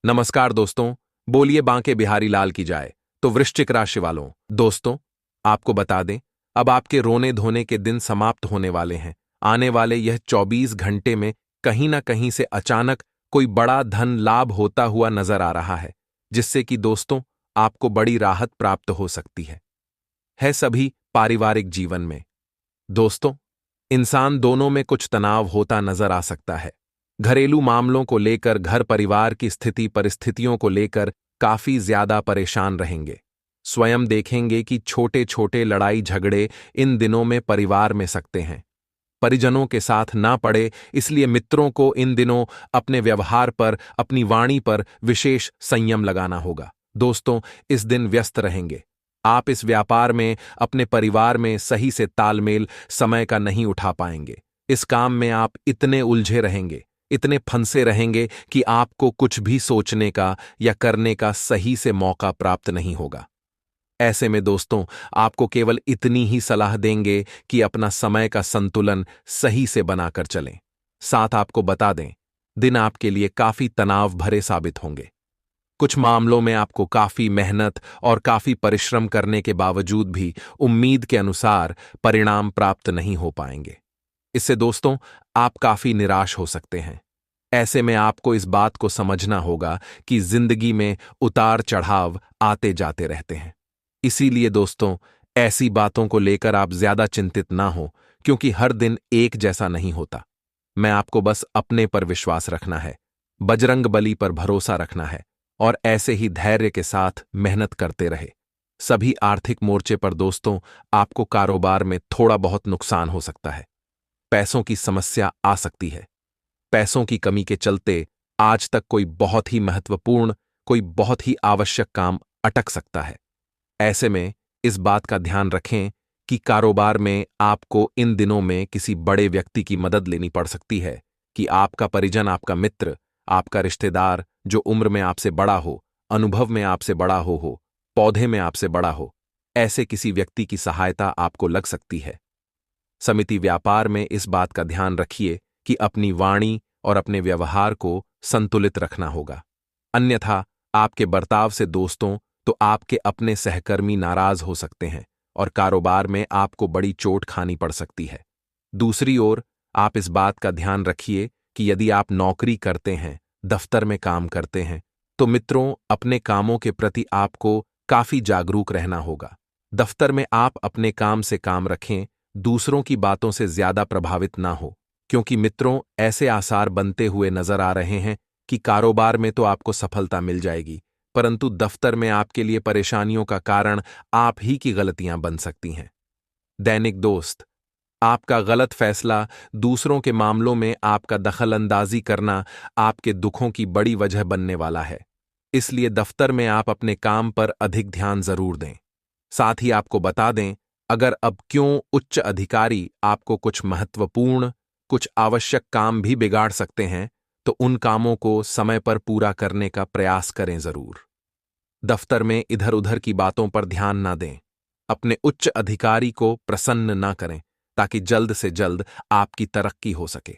नमस्कार दोस्तों। बोलिए बांके बिहारी लाल की जाए। तो वृश्चिक राशि वालों, दोस्तों, आपको बता दें, अब आपके रोने धोने के दिन समाप्त होने वाले हैं। आने वाले यह 24 घंटे में कहीं ना कहीं से अचानक कोई बड़ा धन लाभ होता हुआ नजर आ रहा है, जिससे कि दोस्तों आपको बड़ी राहत प्राप्त हो सकती है सभी पारिवारिक जीवन में। दोस्तों, इंसान दोनों में कुछ तनाव होता नजर आ सकता है। घरेलू मामलों को लेकर, घर परिवार की स्थिति परिस्थितियों को लेकर काफी ज्यादा परेशान रहेंगे। स्वयं देखेंगे कि छोटे छोटे लड़ाई झगड़े इन दिनों में परिवार में सकते हैं। परिजनों के साथ ना पड़े, इसलिए मित्रों को इन दिनों अपने व्यवहार पर, अपनी वाणी पर विशेष संयम लगाना होगा। दोस्तों, इस दिन व्यस्त रहेंगे। आप इस व्यापार में, अपने परिवार में सही से तालमेल समय का नहीं उठा पाएंगे। इस काम में आप इतने उलझे रहेंगे, इतने फंसे रहेंगे कि आपको कुछ भी सोचने का या करने का सही से मौका प्राप्त नहीं होगा। ऐसे में दोस्तों, आपको केवल इतनी ही सलाह देंगे कि अपना समय का संतुलन सही से बनाकर चलें। साथ आपको बता दें, दिन आपके लिए काफी तनाव भरे साबित होंगे। कुछ मामलों में आपको काफी मेहनत और काफी परिश्रम करने के बावजूद भी उम्मीद के अनुसार परिणाम प्राप्त नहीं हो पाएंगे। इससे दोस्तों आप काफी निराश हो सकते हैं। ऐसे में आपको इस बात को समझना होगा कि जिंदगी में उतार चढ़ाव आते जाते रहते हैं। इसीलिए दोस्तों, ऐसी बातों को लेकर आप ज्यादा चिंतित ना हो, क्योंकि हर दिन एक जैसा नहीं होता। मैं आपको बस अपने पर विश्वास रखना है, बजरंग बली पर भरोसा रखना है और ऐसे ही धैर्य के साथ मेहनत करते रहे। सभी आर्थिक मोर्चे पर दोस्तों आपको कारोबार में थोड़ा बहुत नुकसान हो सकता है। पैसों की समस्या आ सकती है। पैसों की कमी के चलते आज तक कोई बहुत ही महत्वपूर्ण, कोई बहुत ही आवश्यक काम अटक सकता है। ऐसे में इस बात का ध्यान रखें कि कारोबार में आपको इन दिनों में किसी बड़े व्यक्ति की मदद लेनी पड़ सकती है, कि आपका परिजन, आपका मित्र, आपका रिश्तेदार जो उम्र में आपसे बड़ा हो, अनुभव में आपसे बड़ा हो, पौधे में आपसे बड़ा हो, ऐसे किसी व्यक्ति की सहायता आपको लग सकती है। समिति व्यापार में इस बात का ध्यान रखिए कि अपनी वाणी और अपने व्यवहार को संतुलित रखना होगा। अन्यथा आपके बर्ताव से दोस्तों तो आपके अपने सहकर्मी नाराज हो सकते हैं और कारोबार में आपको बड़ी चोट खानी पड़ सकती है। दूसरी ओर आप इस बात का ध्यान रखिए कि यदि आप नौकरी करते हैं, दफ्तर में काम करते हैं, तो मित्रों अपने कामों के प्रति आपको काफी जागरूक रहना होगा। दफ्तर में आप अपने काम से काम रखें, दूसरों की बातों से ज्यादा प्रभावित ना हो, क्योंकि मित्रों ऐसे आसार बनते हुए नजर आ रहे हैं कि कारोबार में तो आपको सफलता मिल जाएगी, परंतु दफ्तर में आपके लिए परेशानियों का कारण आप ही की गलतियां बन सकती हैं। दैनिक दोस्त, आपका गलत फैसला, दूसरों के मामलों में आपका दखलंदाजी करना आपके दुखों की बड़ी वजह बनने वाला है। इसलिए दफ्तर में आप अपने काम पर अधिक ध्यान जरूर दें। साथ ही आपको बता दें, अगर अब क्यों उच्च अधिकारी आपको कुछ महत्वपूर्ण, कुछ आवश्यक काम भी बिगाड़ सकते हैं, तो उन कामों को समय पर पूरा करने का प्रयास करें जरूर। दफ्तर में इधर उधर की बातों पर ध्यान ना दें। अपने उच्च अधिकारी को प्रसन्न ना करें, ताकि जल्द से जल्द आपकी तरक्की हो सके।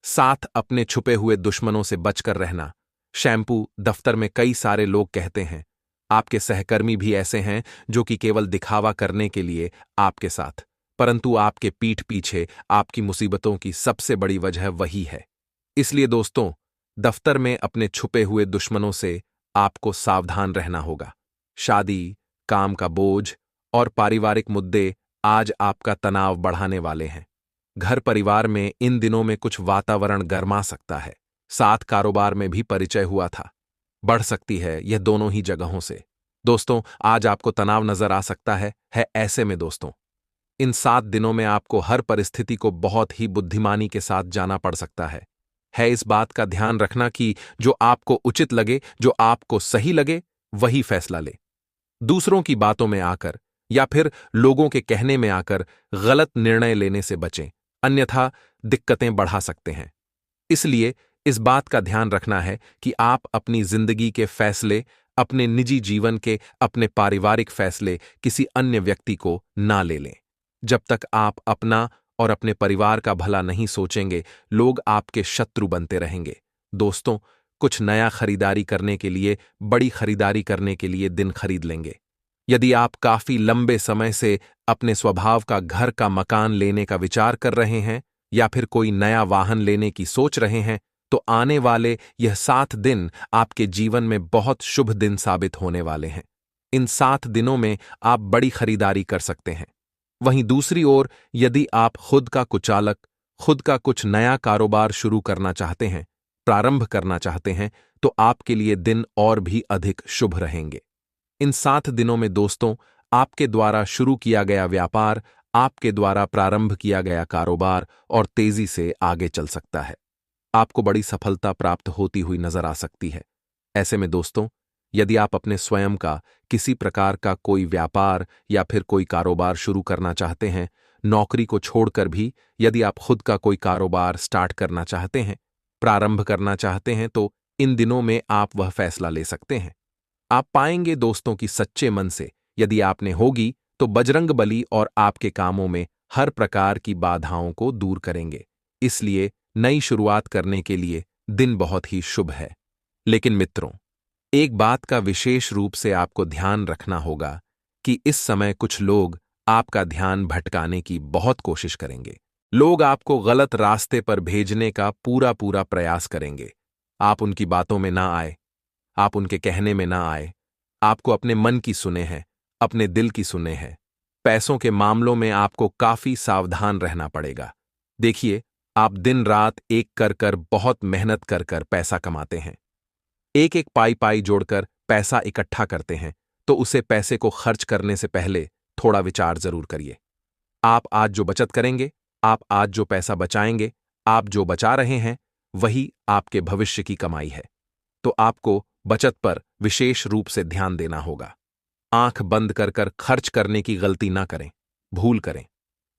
साथ अपने छुपे हुए दुश्मनों से बचकर रहना। शैम्पू, दफ्तर में कई सारे लोग कहते हैं, आपके सहकर्मी भी ऐसे हैं जो कि केवल दिखावा करने के लिए आपके साथ, परंतु आपके पीठ पीछे आपकी मुसीबतों की सबसे बड़ी वजह वही है। इसलिए दोस्तों, दफ्तर में अपने छुपे हुए दुश्मनों से आपको सावधान रहना होगा। शादी, काम का बोझ और पारिवारिक मुद्दे आज आपका तनाव बढ़ाने वाले हैं। घर परिवार में इन दिनों में कुछ वातावरण गर्मा सकता है। साथ कारोबार में भी परिचय हुआ था, बढ़ सकती है यह दोनों ही जगहों से। दोस्तों, आज आपको तनाव नजर आ सकता है ऐसे में दोस्तों, इन 7 दिनों में आपको हर परिस्थिति को बहुत ही बुद्धिमानी के साथ जाना पड़ सकता है इस बात का ध्यान रखना कि जो आपको उचित लगे, जो आपको सही लगे, वही फैसला ले। दूसरों की बातों में आकर या फिर लोगों के कहने में आकर गलत निर्णय लेने से बचें, अन्यथा दिक्कतें बढ़ा सकते हैं। इसलिए इस बात का ध्यान रखना है कि आप अपनी जिंदगी के फैसले, अपने निजी जीवन के, अपने पारिवारिक फैसले किसी अन्य व्यक्ति को ना ले लें। जब तक आप अपना और अपने परिवार का भला नहीं सोचेंगे, लोग आपके शत्रु बनते रहेंगे। दोस्तों, कुछ नया खरीदारी करने के लिए, बड़ी खरीदारी करने के लिए दिन खरीद लेंगे। यदि आप काफी लंबे समय से अपने स्वभाव का घर का मकान लेने का विचार कर रहे हैं या फिर कोई नया वाहन लेने की सोच रहे हैं, तो आने वाले यह 7 दिन आपके जीवन में बहुत शुभ दिन साबित होने वाले हैं। इन 7 दिनों में आप बड़ी खरीदारी कर सकते हैं। वहीं दूसरी ओर, यदि आप खुद का कुचालक, खुद का कुछ नया कारोबार शुरू करना चाहते हैं, प्रारंभ करना चाहते हैं, तो आपके लिए दिन और भी अधिक शुभ रहेंगे। इन 7 दिनों में दोस्तों, आपके द्वारा शुरू किया गया व्यापार, आपके द्वारा प्रारंभ किया गया कारोबार और तेजी से आगे चल सकता है। आपको बड़ी सफलता प्राप्त होती हुई नजर आ सकती है। ऐसे में दोस्तों, यदि आप अपने स्वयं का किसी प्रकार का कोई व्यापार या फिर कोई कारोबार शुरू करना चाहते हैं, नौकरी को छोड़कर भी यदि आप खुद का कोई कारोबार स्टार्ट करना चाहते हैं, प्रारंभ करना चाहते हैं, तो इन दिनों में आप वह फैसला ले सकते हैं। आप पाएंगे दोस्तों कि सच्चे मन से यदि आपने होगी, तो बजरंगबली और आपके कामों में हर प्रकार की बाधाओं को दूर करेंगे। इसलिए नई शुरुआत करने के लिए दिन बहुत ही शुभ है। लेकिन मित्रों, एक बात का विशेष रूप से आपको ध्यान रखना होगा कि इस समय कुछ लोग आपका ध्यान भटकाने की बहुत कोशिश करेंगे। लोग आपको गलत रास्ते पर भेजने का पूरा पूरा प्रयास करेंगे। आप उनकी बातों में ना आए, आप उनके कहने में ना आए। आपको अपने मन की सुने हैं, अपने दिल की सुने हैं। पैसों के मामलों में आपको काफी सावधान रहना पड़ेगा। देखिए, आप दिन रात एक कर कर, बहुत मेहनत कर कर पैसा कमाते हैं। एक एक पाई पाई जोड़कर पैसा इकट्ठा करते हैं, तो उसे पैसे को खर्च करने से पहले थोड़ा विचार जरूर करिए। आप आज जो बचत करेंगे, आप आज जो पैसा बचाएंगे, आप जो बचा रहे हैं, वही आपके भविष्य की कमाई है। तो आपको बचत पर विशेष रूप से ध्यान देना होगा। आंख बंद कर कर खर्च करने की गलती ना करें, भूल करें।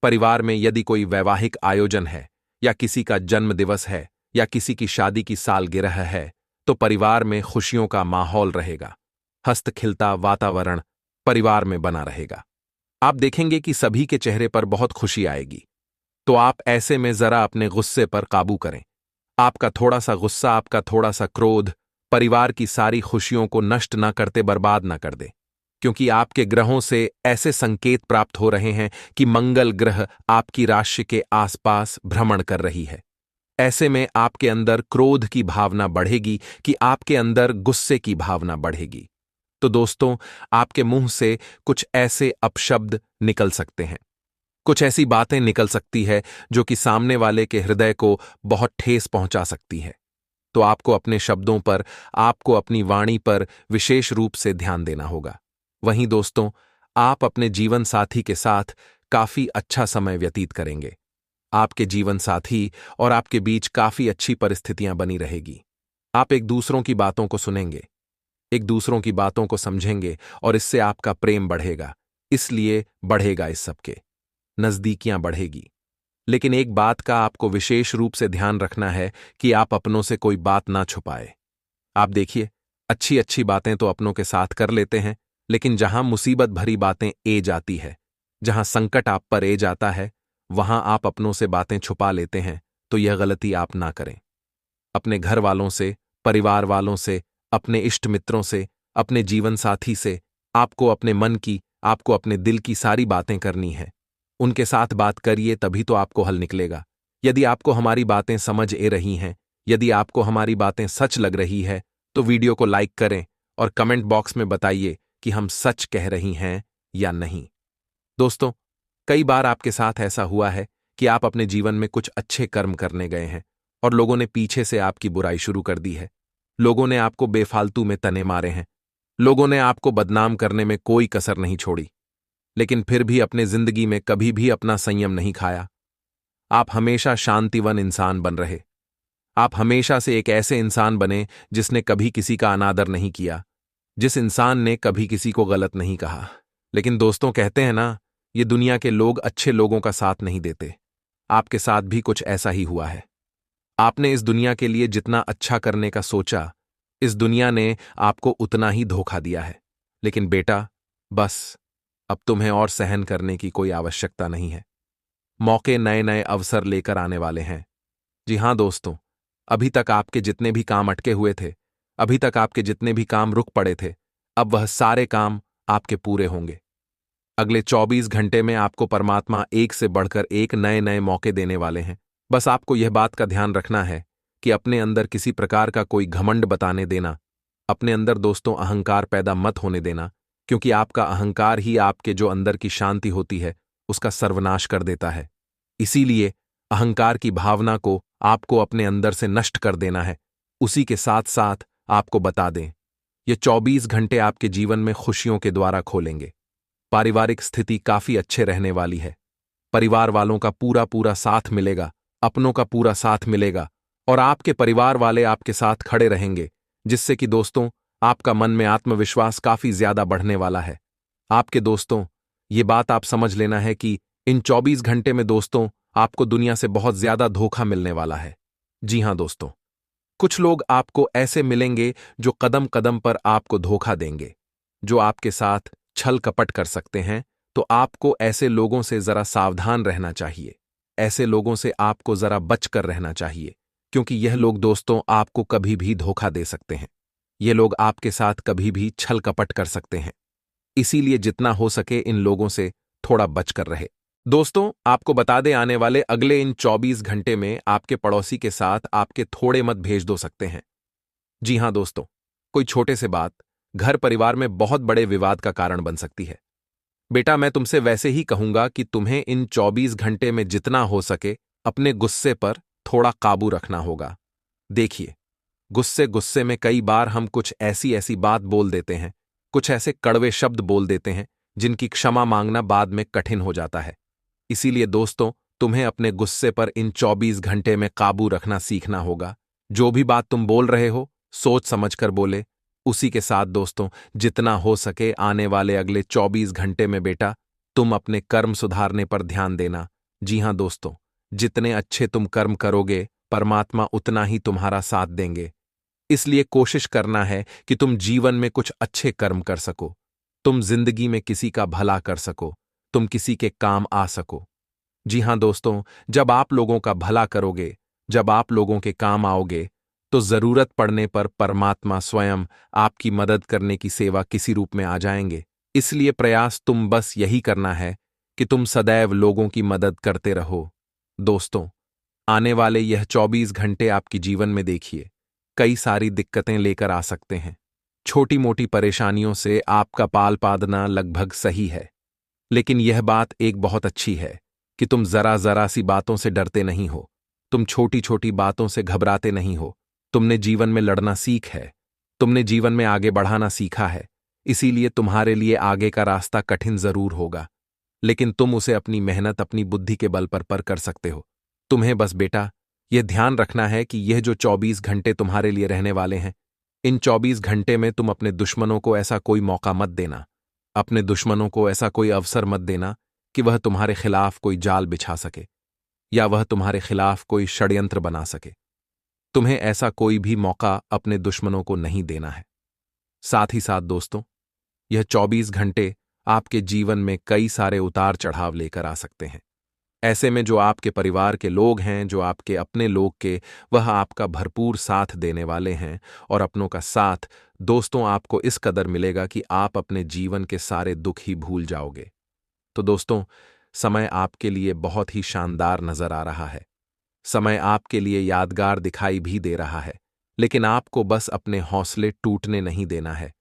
परिवार में यदि कोई वैवाहिक आयोजन है या किसी का जन्म दिवस है या किसी की शादी की सालगिरह है, तो परिवार में खुशियों का माहौल रहेगा। हंसता खिलता वातावरण परिवार में बना रहेगा। आप देखेंगे कि सभी के चेहरे पर बहुत खुशी आएगी। तो आप ऐसे में जरा अपने गुस्से पर काबू करें। आपका थोड़ा सा गुस्सा, आपका थोड़ा सा क्रोध परिवार की सारी खुशियों को नष्ट ना करते, बर्बाद ना कर दे। क्योंकि आपके ग्रहों से ऐसे संकेत प्राप्त हो रहे हैं कि मंगल ग्रह आपकी राशि के आसपास भ्रमण कर रही है। ऐसे में आपके अंदर क्रोध की भावना बढ़ेगी कि आपके अंदर गुस्से की भावना बढ़ेगी। तो दोस्तों, आपके मुंह से कुछ ऐसे अपशब्द निकल सकते हैं, कुछ ऐसी बातें निकल सकती है जो कि सामने वाले के हृदय को बहुत ठेस पहुंचा सकती है। तो आपको अपने शब्दों पर, आपको अपनी वाणी पर विशेष रूप से ध्यान देना होगा। वहीं दोस्तों, आप अपने जीवन साथी के साथ काफी अच्छा समय व्यतीत करेंगे। आपके जीवन साथी और आपके बीच काफी अच्छी परिस्थितियां बनी रहेगी। आप एक दूसरों की बातों को सुनेंगे, एक दूसरों की बातों को समझेंगे और इससे आपका प्रेम बढ़ेगा। इसलिए बढ़ेगा, इस सबके नजदीकियां बढ़ेगी। लेकिन एक बात का आपको विशेष रूप से ध्यान रखना है कि आप अपनों से कोई बात ना छुपाए। आप देखिए, अच्छी अच्छी बातें तो अपनों के साथ कर लेते हैं, लेकिन जहां मुसीबत भरी बातें ए जाती है, जहां संकट आप पर ए जाता है, वहां आप अपनों से बातें छुपा लेते हैं। तो यह गलती आप ना करें। अपने घर वालों से, परिवार वालों से, अपने इष्ट मित्रों से, अपने जीवन साथी से आपको अपने मन की, आपको अपने दिल की सारी बातें करनी है। उनके साथ बात करिए, तभी तो आपको हल निकलेगा। यदि आपको हमारी बातें समझ ए रही हैं, यदि आपको हमारी बातें सच लग रही है, तो वीडियो को लाइक करें और कमेंट बॉक्स में बताइए कि हम सच कह रही हैं या नहीं। दोस्तों, कई बार आपके साथ ऐसा हुआ है कि आप अपने जीवन में कुछ अच्छे कर्म करने गए हैं और लोगों ने पीछे से आपकी बुराई शुरू कर दी है। लोगों ने आपको बेफालतू में तने मारे हैं। लोगों ने आपको बदनाम करने में कोई कसर नहीं छोड़ी। लेकिन फिर भी अपने जिंदगी में कभी भी अपना संयम नहीं खाया। आप हमेशा शांतिवन इंसान बन रहे। आप हमेशा से एक ऐसे इंसान बने जिसने कभी किसी का अनादर नहीं किया, जिस इंसान ने कभी किसी को गलत नहीं कहा। लेकिन दोस्तों, कहते हैं ना, ये दुनिया के लोग अच्छे लोगों का साथ नहीं देते। आपके साथ भी कुछ ऐसा ही हुआ है। आपने इस दुनिया के लिए जितना अच्छा करने का सोचा, इस दुनिया ने आपको उतना ही धोखा दिया है। लेकिन बेटा, बस अब तुम्हें और सहन करने की कोई आवश्यकता नहीं है। मौके नए नए अवसर लेकर आने वाले हैं। जी हां दोस्तों, अभी तक आपके जितने भी काम अटके हुए थे, अभी तक आपके जितने भी काम रुक पड़े थे, अब वह सारे काम आपके पूरे होंगे। अगले 24 घंटे में आपको परमात्मा एक से बढ़कर एक नए नए मौके देने वाले हैं। बस आपको यह बात का ध्यान रखना है कि अपने अंदर किसी प्रकार का कोई घमंड बताने देना, अपने अंदर दोस्तों अहंकार पैदा मत होने देना, क्योंकि आपका अहंकार ही आपके जो अंदर की शांति होती है उसका सर्वनाश कर देता है। इसीलिए अहंकार की भावना को आपको अपने अंदर से नष्ट कर देना है। उसी के साथ साथ आपको बता दें, ये 24 घंटे आपके जीवन में खुशियों के द्वारा खोलेंगे। पारिवारिक स्थिति काफी अच्छे रहने वाली है। परिवार वालों का पूरा पूरा साथ मिलेगा, अपनों का पूरा साथ मिलेगा और आपके परिवार वाले आपके साथ खड़े रहेंगे, जिससे कि दोस्तों आपका मन में आत्मविश्वास काफी ज्यादा बढ़ने वाला है। आपके दोस्तों, ये बात आप समझ लेना है कि इन 24 घंटे में दोस्तों आपको दुनिया से बहुत ज्यादा धोखा मिलने वाला है। जी हां दोस्तों, कुछ लोग आपको ऐसे मिलेंगे जो कदम कदम पर आपको धोखा देंगे, जो आपके साथ छल कपट कर सकते हैं। तो आपको ऐसे लोगों से जरा सावधान रहना चाहिए। ऐसे लोगों से आपको जरा बचकर रहना चाहिए, क्योंकि यह लोग दोस्तों आपको कभी भी धोखा दे सकते हैं। ये लोग आपके साथ कभी भी छल कपट कर सकते हैं। इसीलिए जितना हो सके इन लोगों से थोड़ा बचकर रहे। दोस्तों आपको बता दें, आने वाले अगले इन 24 घंटे में आपके पड़ोसी के साथ आपके थोड़े मत भेज दो सकते हैं। जी हां दोस्तों, कोई छोटे से बात घर परिवार में बहुत बड़े विवाद का कारण बन सकती है। बेटा, मैं तुमसे वैसे ही कहूंगा कि तुम्हें इन 24 घंटे में जितना हो सके अपने गुस्से पर थोड़ा काबू रखना होगा। देखिए, गुस्से गुस्से में कई बार हम कुछ ऐसी ऐसी बात बोल देते हैं, कुछ ऐसे कड़वे शब्द बोल देते हैं जिनकी क्षमा मांगना बाद में कठिन हो जाता है। इसीलिए दोस्तों तुम्हें अपने गुस्से पर इन 24 घंटे में काबू रखना सीखना होगा। जो भी बात तुम बोल रहे हो सोच समझकर बोले। उसी के साथ दोस्तों जितना हो सके आने वाले अगले 24 घंटे में बेटा तुम अपने कर्म सुधारने पर ध्यान देना। जी हां दोस्तों, जितने अच्छे तुम कर्म करोगे परमात्मा उतना ही तुम्हारा साथ देंगे। इसलिए कोशिश करना है कि तुम जीवन में कुछ अच्छे कर्म कर सको, तुम जिंदगी में किसी का भला कर सको, तुम किसी के काम आ सको। जी हां दोस्तों, जब आप लोगों का भला करोगे, जब आप लोगों के काम आओगे, तो जरूरत पड़ने पर परमात्मा स्वयं आपकी मदद करने की सेवा किसी रूप में आ जाएंगे। इसलिए प्रयास तुम बस यही करना है कि तुम सदैव लोगों की मदद करते रहो। दोस्तों आने वाले यह 24 घंटे आपकी जीवन में देखिए कई सारी दिक्कतें लेकर आ सकते हैं। छोटी मोटी परेशानियों से आपका पाल पादना लगभग सही है, लेकिन यह बात एक बहुत अच्छी है कि तुम जरा जरा सी बातों से डरते नहीं हो, तुम छोटी छोटी बातों से घबराते नहीं हो। तुमने जीवन में लड़ना सीख है, तुमने जीवन में आगे बढ़ाना सीखा है। इसीलिए तुम्हारे लिए आगे का रास्ता कठिन जरूर होगा, लेकिन तुम उसे अपनी मेहनत अपनी बुद्धि के बल पर कर सकते हो। तुम्हें बस बेटा यह ध्यान रखना है कि यह जो 24 घंटे तुम्हारे लिए रहने वाले हैं, इन 24 घंटे में तुम अपने दुश्मनों को ऐसा कोई मौका मत देना, अपने दुश्मनों को ऐसा कोई अवसर मत देना कि वह तुम्हारे खिलाफ कोई जाल बिछा सके या वह तुम्हारे खिलाफ कोई षड्यंत्र बना सके। तुम्हें ऐसा कोई भी मौका अपने दुश्मनों को नहीं देना है। साथ ही साथ दोस्तों यह 24 घंटे आपके जीवन में कई सारे उतार चढ़ाव लेकर आ सकते हैं। ऐसे में जो आपके परिवार के लोग हैं, जो आपके अपने लोग के, वह आपका भरपूर साथ देने वाले हैं और अपनों का साथ दोस्तों आपको इस कदर मिलेगा कि आप अपने जीवन के सारे दुख ही भूल जाओगे। तो दोस्तों समय आपके लिए बहुत ही शानदार नजर आ रहा है, समय आपके लिए यादगार दिखाई भी दे रहा है, लेकिन आपको बस अपने हौसले टूटने नहीं देना है।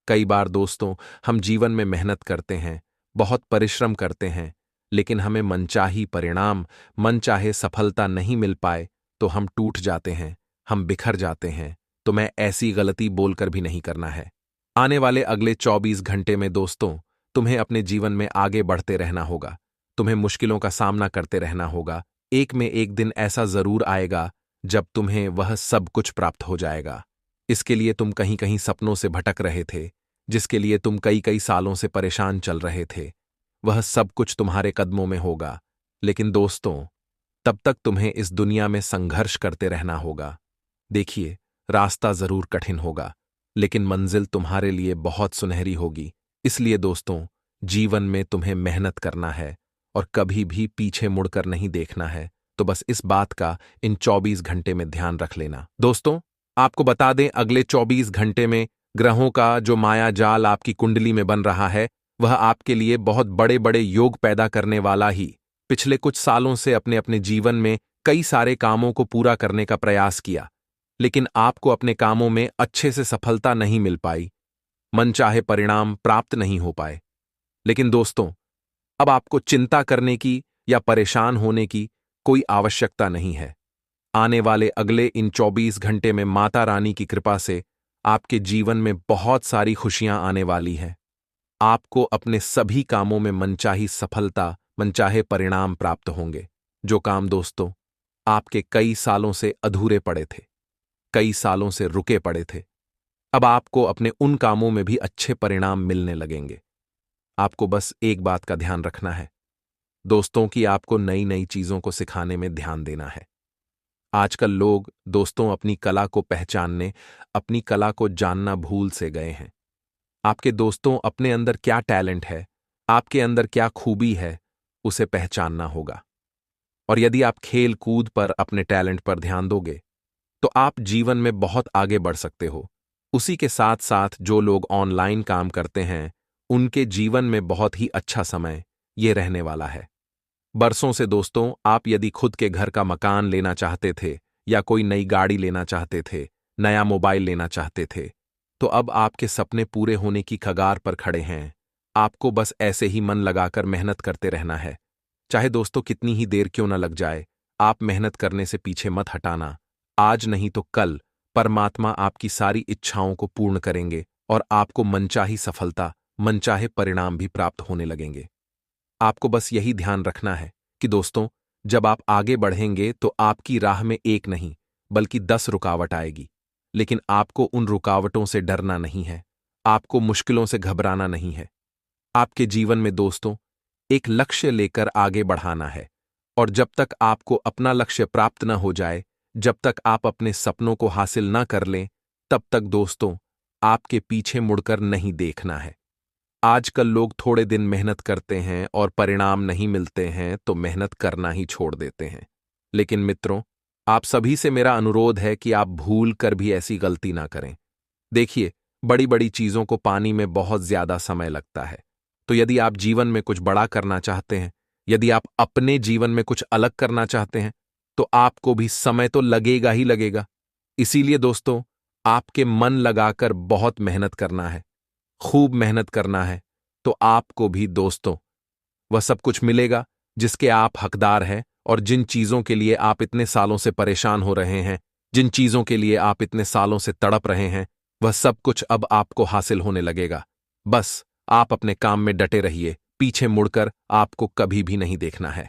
कई बार दोस्तों हम जीवन में मेहनत करते हैं, बहुत परिश्रम करते हैं, लेकिन हमें मनचाही परिणाम, मनचाहे सफलता नहीं मिल पाए तो हम टूट जाते हैं, हम बिखर जाते हैं। तो मैं ऐसी गलती बोलकर भी नहीं करना है। आने वाले अगले 24 घंटे में दोस्तों तुम्हें अपने जीवन में आगे बढ़ते रहना होगा, तुम्हें मुश्किलों का सामना करते रहना होगा। एक में एक दिन ऐसा जरूर आएगा जब तुम्हें वह सब कुछ प्राप्त हो जाएगा। इसके लिए तुम कहीं कहीं सपनों से भटक रहे थे, जिसके लिए तुम कई कई सालों से परेशान चल रहे थे, वह सब कुछ तुम्हारे कदमों में होगा। लेकिन दोस्तों तब तक तुम्हें इस दुनिया में संघर्ष करते रहना होगा। देखिए रास्ता जरूर कठिन होगा, लेकिन मंजिल तुम्हारे लिए बहुत सुनहरी होगी। इसलिए दोस्तों जीवन में तुम्हें मेहनत करना है और कभी भी पीछे मुड़कर नहीं देखना है, तो बस इस बात का इन 24 घंटे में ध्यान रख लेना। दोस्तों, आपको बता दें, अगले 24 घंटे में ग्रहों का जो माया जाल आपकी कुंडली में बन रहा है, वह आपके लिए बहुत बड़े बड़े योग पैदा करने वाला ही। पिछले कुछ सालों से अपने अपने जीवन में कई सारे कामों को पूरा करने का प्रयास किया, लेकिन आपको अपने कामों में अच्छे से सफलता नहीं मिल पाई, मनचाहे परिणाम प्राप्त नहीं हो पाए। लेकिन दोस्तों, अब आपको चिंता करने की या परेशान होने की कोई आवश्यकता नहीं है। आने वाले अगले इन 24 घंटे में माता रानी की कृपा से आपके जीवन में बहुत सारी खुशियां आने वाली हैं। आपको अपने सभी कामों में मनचाही सफलता, मनचाहे परिणाम प्राप्त होंगे। जो काम दोस्तों आपके कई सालों से अधूरे पड़े थे, कई सालों से रुके पड़े थे, अब आपको अपने उन कामों में भी अच्छे परिणाम मिलने लगेंगे। आपको बस एक बात का ध्यान रखना है दोस्तों, कि आपको नई नई चीजों को सिखाने में ध्यान देना है। आजकल लोग दोस्तों अपनी कला को पहचानने, अपनी कला को जानना भूल से गए हैं। आपके दोस्तों अपने अंदर क्या टैलेंट है, आपके अंदर क्या खूबी है, उसे पहचानना होगा। और यदि आप खेल कूद पर अपने टैलेंट पर ध्यान दोगे तो आप जीवन में बहुत आगे बढ़ सकते हो। उसी के साथ साथ जो लोग ऑनलाइन काम करते हैं, उनके जीवन में बहुत ही अच्छा समय ये रहने वाला है। बरसों से दोस्तों आप यदि खुद के घर का मकान लेना चाहते थे, या कोई नई गाड़ी लेना चाहते थे, नया मोबाइल लेना चाहते थे, तो अब आपके सपने पूरे होने की कगार पर खड़े हैं। आपको बस ऐसे ही मन लगाकर मेहनत करते रहना है। चाहे दोस्तों कितनी ही देर क्यों न लग जाए, आप मेहनत करने से पीछे मत हटाना। आज नहीं तो कल परमात्मा आपकी सारी इच्छाओं को पूर्ण करेंगे और आपको मनचाही सफलता, मनचाहे परिणाम भी प्राप्त होने लगेंगे। आपको बस यही ध्यान रखना है कि दोस्तों, जब आप आगे बढ़ेंगे तो आपकी राह में एक नहीं बल्कि 10 रुकावट आएगी, लेकिन आपको उन रुकावटों से डरना नहीं है, आपको मुश्किलों से घबराना नहीं है। आपके जीवन में दोस्तों एक लक्ष्य लेकर आगे बढ़ाना है, और जब तक आपको अपना लक्ष्य प्राप्त न हो जाए, जब तक आप अपने सपनों को हासिल न कर लें, तब तक दोस्तों आपके पीछे मुड़कर नहीं देखना है। आजकल लोग थोड़े दिन मेहनत करते हैं और परिणाम नहीं मिलते हैं तो मेहनत करना ही छोड़ देते हैं। लेकिन मित्रों, आप सभी से मेरा अनुरोध है कि आप भूल कर भी ऐसी गलती ना करें। देखिए, बड़ी बड़ी चीजों को पानी में बहुत ज्यादा समय लगता है। तो यदि आप जीवन में कुछ बड़ा करना चाहते हैं, यदि आप अपने जीवन में कुछ अलग करना चाहते हैं, तो आपको भी समय तो लगेगा ही लगेगा। इसीलिए दोस्तों आपके मन लगाकर बहुत मेहनत करना है, खूब मेहनत करना है, तो आपको भी दोस्तों वह सब कुछ मिलेगा जिसके आप हकदार हैं। और जिन चीजों के लिए आप इतने सालों से परेशान हो रहे हैं, जिन चीजों के लिए आप इतने सालों से तड़प रहे हैं, वह सब कुछ अब आपको हासिल होने लगेगा। बस आप अपने काम में डटे रहिए, पीछे मुड़कर आपको कभी भी नहीं देखना है।